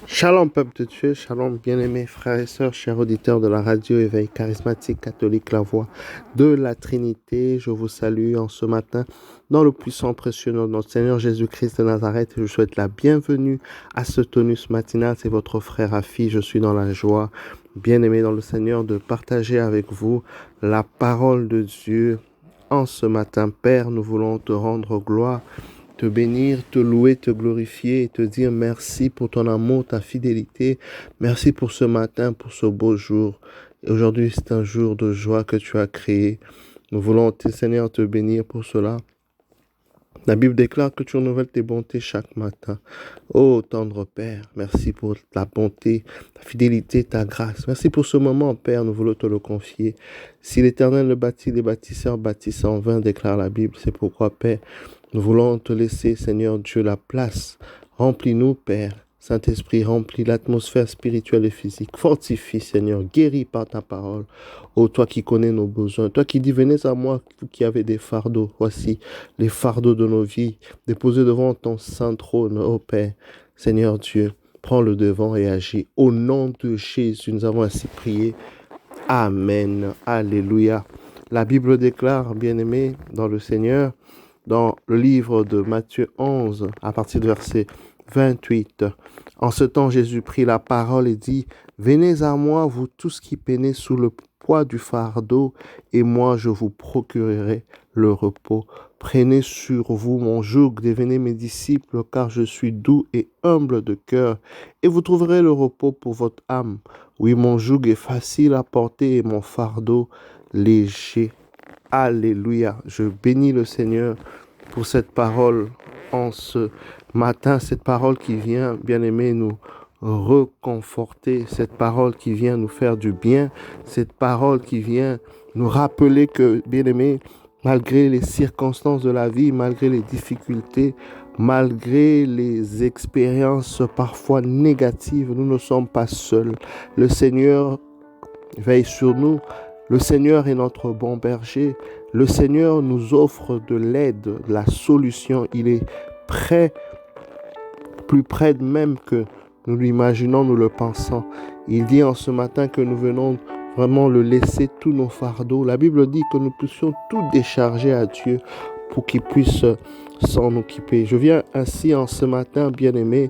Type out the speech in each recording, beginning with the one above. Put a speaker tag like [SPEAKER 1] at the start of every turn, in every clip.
[SPEAKER 1] Shalom peuple de Dieu, shalom bien-aimés frères et sœurs, chers auditeurs de la radio Éveil charismatique catholique La Voix de la Trinité. Je vous salue en ce matin dans le puissant précieux nom de notre Seigneur Jésus-Christ de Nazareth. Je vous souhaite la bienvenue à ce tonus matinal. C'est votre frère Rafi. Je suis dans la joie, bien-aimé dans le Seigneur, de partager avec vous la parole de Dieu en ce matin. Père, nous voulons te rendre gloire, te bénir, te louer, te glorifier et te dire merci pour ton amour, ta fidélité. Merci pour ce matin, pour ce beau jour. Et aujourd'hui, c'est un jour de joie que tu as créé. Nous voulons, Seigneur, te bénir pour cela. La Bible déclare que tu renouvelles tes bontés chaque matin. Oh, tendre Père, merci pour ta bonté, ta fidélité, ta grâce. Merci pour ce moment, Père, nous voulons te le confier. Si l'Éternel le bâtit, les bâtisseurs bâtissent en vain, déclare la Bible. C'est pourquoi, Père, nous voulons te laisser, Seigneur Dieu, la place. Remplis-nous, Père. Saint-Esprit, remplis l'atmosphère spirituelle et physique. Fortifie, Seigneur, guéris par ta parole. Oh, toi qui connais nos besoins, toi qui dis, venez à moi, vous qui avez des fardeaux. Voici les fardeaux de nos vies, déposés devant ton saint trône, ô Père. Seigneur Dieu, prends le devant et agis. Au nom de Jésus, nous avons ainsi prié. Amen. Alléluia. La Bible déclare, bien-aimés dans le Seigneur, dans le livre de Matthieu 11, à partir du verset 28. En ce temps, Jésus prit la parole et dit, « Venez à moi, vous tous qui peinez sous le poids du fardeau, et moi je vous procurerai le repos. Prenez sur vous mon joug, devenez mes disciples, car je suis doux et humble de cœur, et vous trouverez le repos pour votre âme. Oui, mon joug est facile à porter et mon fardeau léger. » Alléluia. Je bénis le Seigneur pour cette parole en ce matin, cette parole qui vient, bien-aimé, nous reconforter, cette parole qui vient nous faire du bien, cette parole qui vient nous rappeler que, bien-aimé, malgré les circonstances de la vie, malgré les difficultés, malgré les expériences parfois négatives, nous ne sommes pas seuls. Le Seigneur veille sur nous. Le Seigneur est notre bon berger. Le Seigneur nous offre de l'aide, de la solution. Il est prêt, plus près même que nous l'imaginons, nous le pensons. Il dit en ce matin que nous venons vraiment le laisser tous nos fardeaux. La Bible dit que nous puissions tout décharger à Dieu pour qu'il puisse s'en occuper. Je viens ainsi en ce matin, bien-aimé,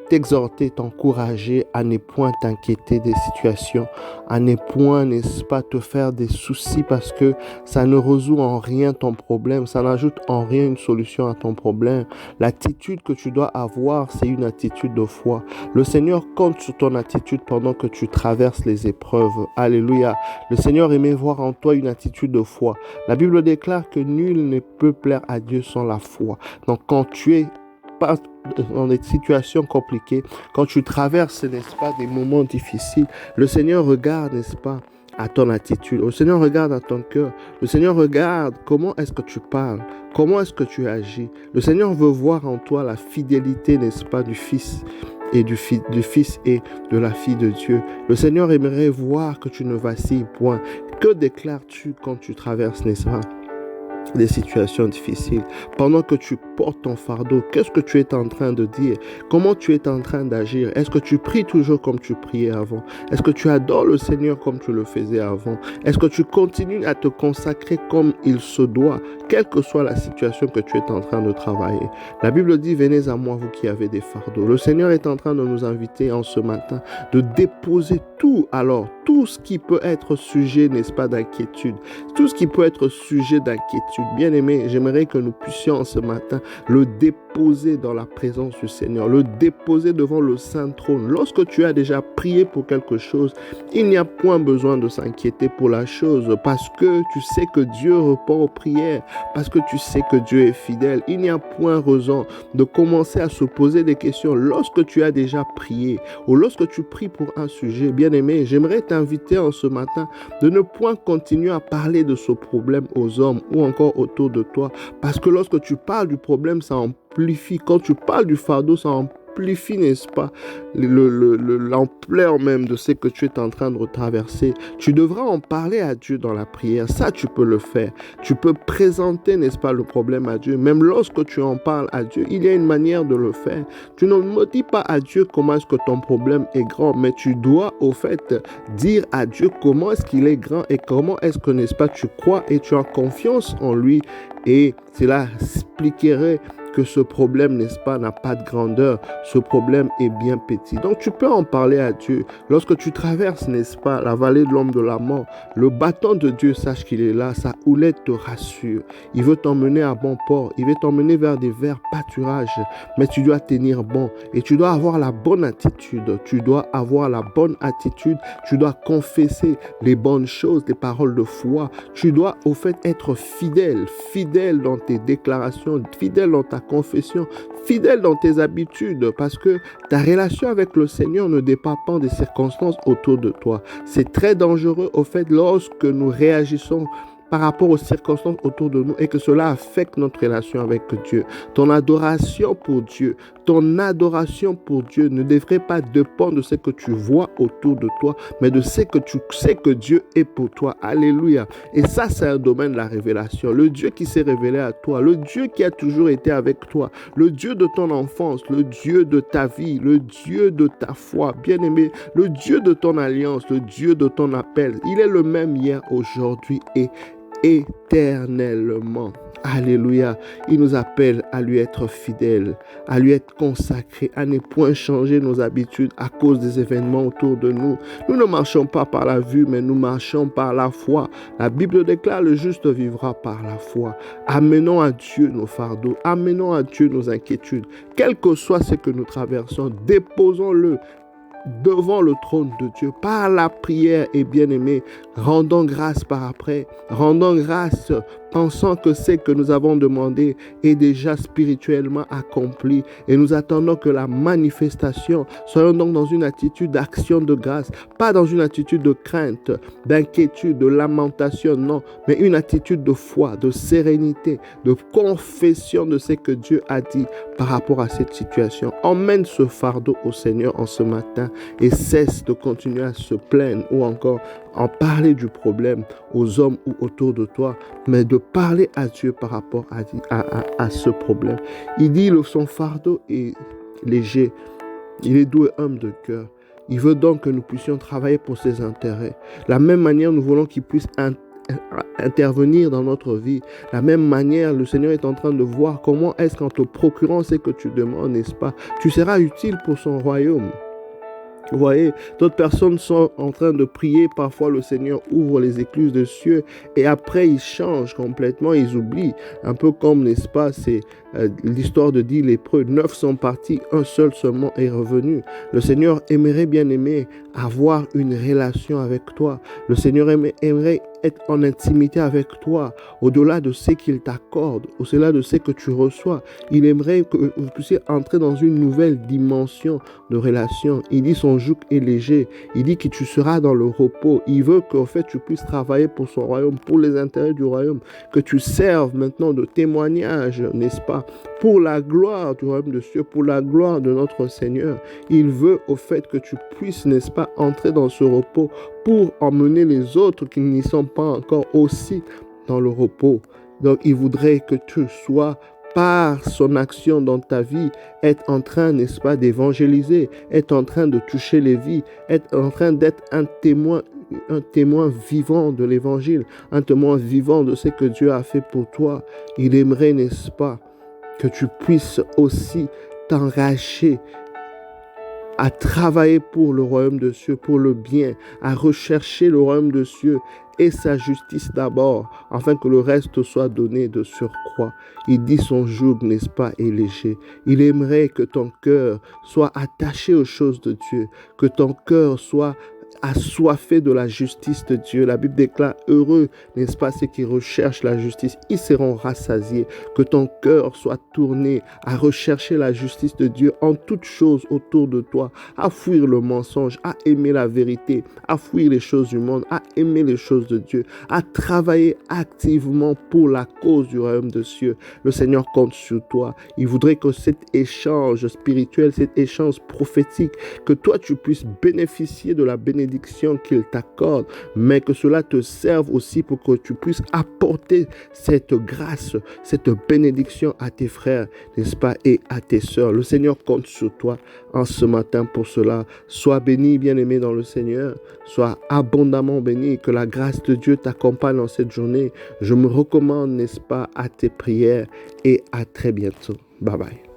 [SPEAKER 1] t'exhorter, t'encourager à ne point t'inquiéter des situations, à ne point, n'est-ce pas, te faire des soucis parce que ça ne résout en rien ton problème, ça n'ajoute en rien une solution à ton problème. L'attitude que tu dois avoir, c'est une attitude de foi. Le Seigneur compte sur ton attitude pendant que tu traverses les épreuves. Alléluia. Le Seigneur aimait voir en toi une attitude de foi. La Bible déclare que nul ne peut plaire à Dieu sans la foi. Donc quand tu es pas dans des situations compliquées, quand tu traverses, n'est-ce pas, des moments difficiles, le Seigneur regarde, n'est-ce pas, à ton attitude. Le Seigneur regarde à ton cœur. Le Seigneur regarde comment est-ce que tu parles, comment est-ce que tu agis. Le Seigneur veut voir en toi la fidélité, n'est-ce pas, du Fils et du Fils et de la fille de Dieu. Le Seigneur aimerait voir que tu ne vacilles point. Que déclares-tu quand tu traverses, n'est-ce pas, des situations difficiles, pendant que tu portes ton fardeau? Qu'est-ce que tu es en train de dire? Comment tu es en train d'agir? Est-ce que tu pries toujours comme tu priais avant? Est-ce que tu adores le Seigneur comme tu le faisais avant? Est-ce que tu continues à te consacrer comme il se doit, quelle que soit la situation que tu es en train de travailler? La Bible dit, venez à moi, vous qui avez des fardeaux. Le Seigneur est en train de nous inviter en ce matin de déposer tout, alors tout ce qui peut être sujet, n'est-ce pas, d'inquiétude, tout ce qui peut être sujet d'inquiétude. Bien-aimé, j'aimerais que nous puissions ce matin le déposer dans la présence du Seigneur, le déposer devant le Saint Trône. Lorsque tu as déjà prié pour quelque chose, il n'y a point besoin de s'inquiéter pour la chose parce que tu sais que Dieu répond aux prières, parce que tu sais que Dieu est fidèle. Il n'y a point raison de commencer à se poser des questions lorsque tu as déjà prié ou lorsque tu pries pour un sujet. Bien-aimé, j'aimerais t'inviter en ce matin de ne point continuer à parler de ce problème aux hommes ou encore autour de toi, parce que lorsque tu parles du problème, ça amplifie. Quand tu parles du fardeau, ça amplifie, n'est-ce pas, l'ampleur même de ce que tu es en train de traverser. Tu devras en parler à Dieu dans la prière. Ça, tu peux le faire. Tu peux présenter, n'est-ce pas, le problème à Dieu. Même lorsque tu en parles à Dieu, il y a une manière de le faire. Tu ne me dis pas à Dieu comment est-ce que ton problème est grand, mais tu dois au fait dire à Dieu comment est-ce qu'il est grand et comment est-ce que, n'est-ce pas, tu crois et tu as confiance en lui, et cela expliquerait que ce problème, n'est-ce pas, n'a pas de grandeur. Ce problème est bien petit. Donc, tu peux en parler à Dieu. Lorsque tu traverses, n'est-ce pas, la vallée de l'ombre de la mort, le bâton de Dieu, sache qu'il est là. Sa houlette te rassure. Il veut t'emmener à bon port. Il veut t'emmener vers des verts pâturages. Mais tu dois tenir bon. Et tu dois avoir la bonne attitude. Tu dois avoir la bonne attitude. Tu dois confesser les bonnes choses, les paroles de foi. Tu dois, au fait, être fidèle. Fidèle dans tes déclarations. Fidèle dans ta confession, fidèle dans tes habitudes, parce que ta relation avec le Seigneur ne dépend pas des circonstances autour de toi. C'est très dangereux, au fait, lorsque nous réagissons par rapport aux circonstances autour de nous et que cela affecte notre relation avec Dieu. Ton adoration pour Dieu ne devrait pas dépendre de ce que tu vois autour de toi, mais de ce que tu sais que Dieu est pour toi. Alléluia. Et ça, c'est un domaine de la révélation. Le Dieu qui s'est révélé à toi, le Dieu qui a toujours été avec toi, le Dieu de ton enfance, le Dieu de ta vie, le Dieu de ta foi, bien-aimé, le Dieu de ton alliance, le Dieu de ton appel. Il est le même hier, aujourd'hui et éternellement. Alléluia. Il nous appelle à lui être fidèle, à lui être consacré, à ne point changer nos habitudes à cause des événements autour de nous. Nous ne marchons pas par la vue, mais nous marchons par la foi. La Bible déclare: le juste vivra par la foi. Amenons à Dieu nos fardeaux, amenons à Dieu nos inquiétudes. Quel que soit ce que nous traversons, déposons-le devant le trône de Dieu par la prière, et bien-aimé, rendons grâce par après, rendons grâce pensant que ce que nous avons demandé est déjà spirituellement accompli et nous attendons que la manifestation. Soyons donc dans une attitude d'action de grâce, pas dans une attitude de crainte, d'inquiétude, de lamentation, non, mais une attitude de foi, de sérénité, de confession de ce que Dieu a dit par rapport à cette situation. Emmène ce fardeau au Seigneur en ce matin et cesse de continuer à se plaindre ou encore en parler du problème aux hommes ou autour de toi, mais de parler à Dieu par rapport à ce problème. Il dit son fardeau est léger, il est doux et humble de cœur. Il veut donc que nous puissions travailler pour ses intérêts. La même manière, nous voulons qu'il puisse intervenir dans notre vie. La même manière, le Seigneur est en train de voir comment est-ce qu'en te procurant ce que tu demandes, n'est-ce pas, tu seras utile pour son royaume. Vous voyez, d'autres personnes sont en train de prier. Parfois, le Seigneur ouvre les écluses des cieux et après, ils changent complètement, ils oublient. Un peu comme, n'est-ce pas, c'est l'histoire de 10 lépreux. 9 sont partis, un seul seulement est revenu. Le Seigneur aimerait, bien aimer, avoir une relation avec toi. Le Seigneur aimerait être en intimité avec toi, au-delà de ce qu'il t'accorde, au-delà de ce que tu reçois. Il aimerait que vous puissiez entrer dans une nouvelle dimension de relation. Il dit son joug est léger. Il dit que tu seras dans le repos. Il veut qu'en fait tu puisses travailler pour son royaume, pour les intérêts du royaume, que tu serves maintenant de témoignage, n'est-ce pas, pour la gloire du royaume de Dieu, pour la gloire de notre Seigneur. Il veut au fait que tu puisses, n'est-ce pas, entrer dans ce repos pour emmener les autres qui n'y sont pas encore aussi dans le repos. Donc, il voudrait que tu sois, par son action dans ta vie, être en train, n'est-ce pas, d'évangéliser, être en train de toucher les vies, être en train d'être un témoin vivant de l'évangile, un témoin vivant de ce que Dieu a fait pour toi. Il aimerait, n'est-ce pas, que tu puisses aussi t'engager à travailler pour le royaume de Dieu, pour le bien, à rechercher le royaume de Dieu et sa justice d'abord, afin que le reste soit donné de surcroît. Il dit son joug, n'est-ce pas, est léger. Il aimerait que ton cœur soit attaché aux choses de Dieu, que ton cœur soit assoiffés de la justice de Dieu. La Bible déclare, heureux, n'est-ce pas, ceux qui recherchent la justice, ils seront rassasiés. Que ton cœur soit tourné à rechercher la justice de Dieu en toutes choses autour de toi, à fuir le mensonge, à aimer la vérité, à fuir les choses du monde, à aimer les choses de Dieu, à travailler activement pour la cause du royaume de cieux. Le Seigneur compte sur toi. Il voudrait que cet échange spirituel, cet échange prophétique, que toi tu puisses bénéficier de la bénédiction qu'il t'accorde, mais que cela te serve aussi pour que tu puisses apporter cette grâce, cette bénédiction à tes frères, n'est-ce pas, et à tes sœurs. Le Seigneur compte sur toi en ce matin pour cela. Sois béni, bien-aimé dans le Seigneur. Sois abondamment béni. Que la grâce de Dieu t'accompagne dans cette journée. Je me recommande, n'est-ce pas, à tes prières et à très bientôt. Bye bye.